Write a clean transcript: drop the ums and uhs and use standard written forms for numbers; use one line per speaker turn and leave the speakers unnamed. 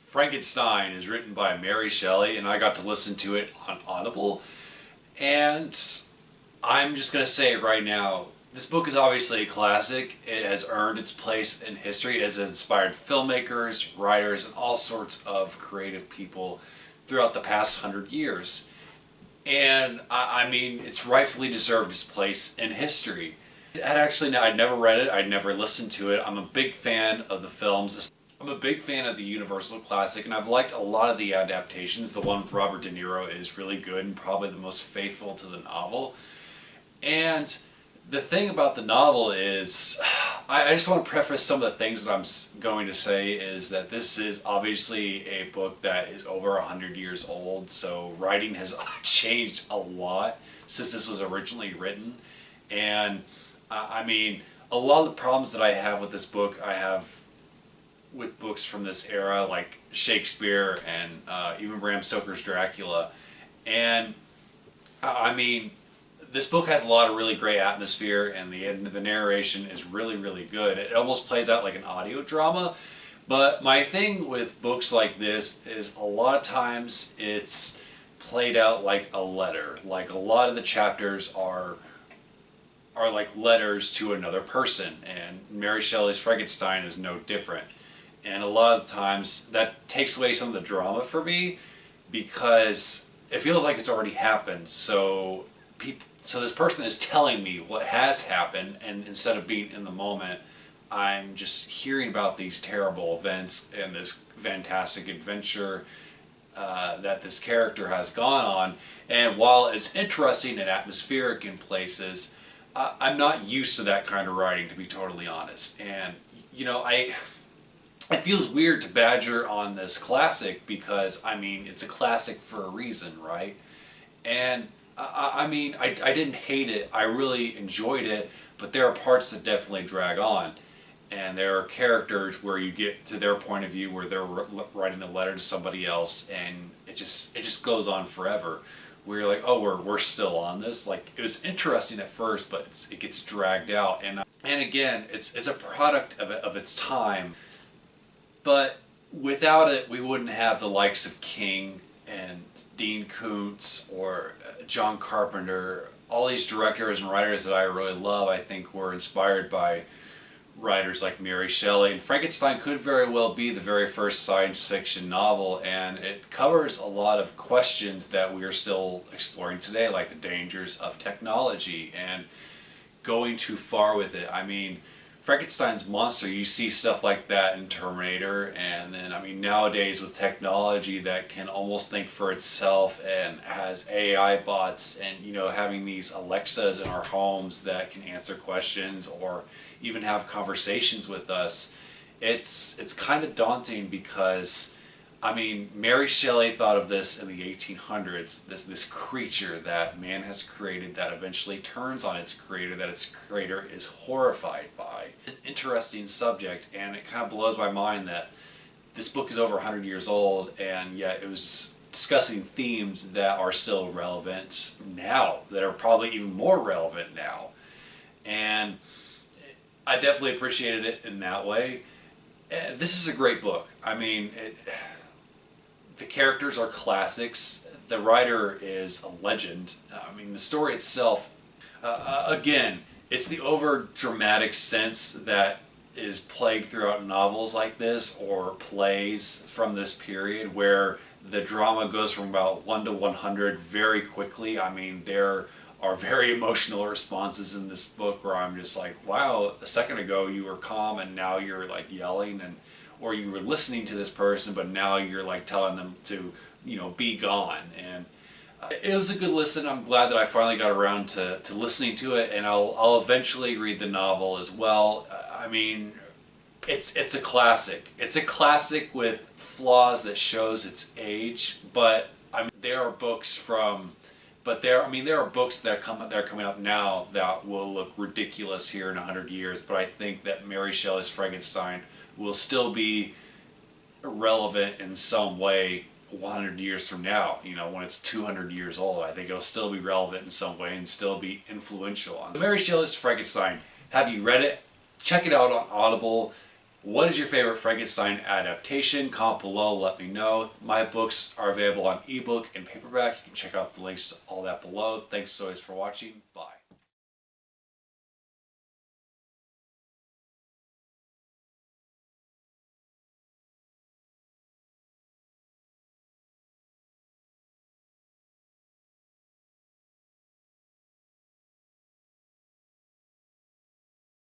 Frankenstein is written by Mary Shelley, and I got to listen to it on Audible. And I'm just going to say it right now, this book is obviously a classic. It has earned its place in history. It has inspired filmmakers, writers, and all sorts of creative people throughout the past 100 years. And I mean, it's rightfully deserved its place in history. I'd never read it, I'd never listened to it. I'm a big fan of the films. I'm a big fan of the Universal classic, and I've liked a lot of the adaptations. The one with Robert De Niro is really good and probably the most faithful to the novel. And the thing about the novel is, I just want to preface some of the things that I'm going to say is that this is obviously a book that is over 100 years old, so writing has changed a lot since this was originally written. And I mean, a lot of the problems that I have with this book, I have with books from this era, like Shakespeare and even Bram Stoker's Dracula. And I mean, this book has a lot of really great atmosphere, and the narration is really, really good. It almost plays out like an audio drama. But my thing with books like this is a lot of times it's played out like a letter. Like a lot of the chapters are like letters to another person, and Mary Shelley's Frankenstein is no different. And a lot of the times that takes away some of the drama for me because it feels like it's already happened. So this person is telling me what has happened, and instead of being in the moment, I'm just hearing about these terrible events and this fantastic adventure that this character has gone on. And while it's interesting and atmospheric in places, I'm not used to that kind of writing, to be totally honest. And, you know, it feels weird to badger on this classic because, I mean, it's a classic for a reason, right? And I mean, I didn't hate it. I really enjoyed it, but there are parts that definitely drag on. And there are characters where you get to their point of view where they're writing a letter to somebody else, and it just goes on forever. Where you're like, oh, we're still on this. Like, it was interesting at first, but it gets dragged out. And again, it's a product of its time. But without it, we wouldn't have the likes of King and Dean Koontz or John Carpenter. All these directors and writers that I really love, I think, were inspired by writers like Mary Shelley. And Frankenstein could very well be the very first science fiction novel, and it covers a lot of questions that we are still exploring today, like the dangers of technology and going too far with it. I mean, Frankenstein's monster, you see stuff like that in Terminator, and then, I mean, nowadays with technology that can almost think for itself and has AI bots and, you know, having these Alexas in our homes that can answer questions or even have conversations with us, it's kind of daunting because, I mean, Mary Shelley thought of this in the 1800s, this creature that man has created that eventually turns on its creator, that its creator is horrified by. It's an interesting subject, and it kind of blows my mind that this book is over 100 years old, and yet it was discussing themes that are still relevant now, that are probably even more relevant now. And I definitely appreciated it in that way. This is a great book. I mean, the characters are classics. The writer is a legend. I mean, the story itself, again, it's the over-dramatic sense that is plagued throughout novels like this or plays from this period where the drama goes from about 1 to 100 very quickly. I mean, there are very emotional responses in this book where I'm just like, wow, a second ago you were calm and now you're like yelling, and or you were listening to this person but now you're like telling them to, you know, be gone. And it was a good listen. I'm glad that I finally got around to listening to it, and I'll eventually read the novel as well. I mean, it's a classic. It's a classic with flaws that shows its age, but I mean, there are books that are coming up now that will look ridiculous here in 100 years, but I think that Mary Shelley's Frankenstein will still be relevant in some way 100 years from now. You know, when it's 200 years old, I think it'll still be relevant in some way and still be influential. Mary Shelley's Frankenstein, have you read it? Check it out on Audible. What is your favorite Frankenstein adaptation? Comment below, let me know. My books are available on ebook and paperback. You can check out the links to all that below. Thanks as always for watching. Bye.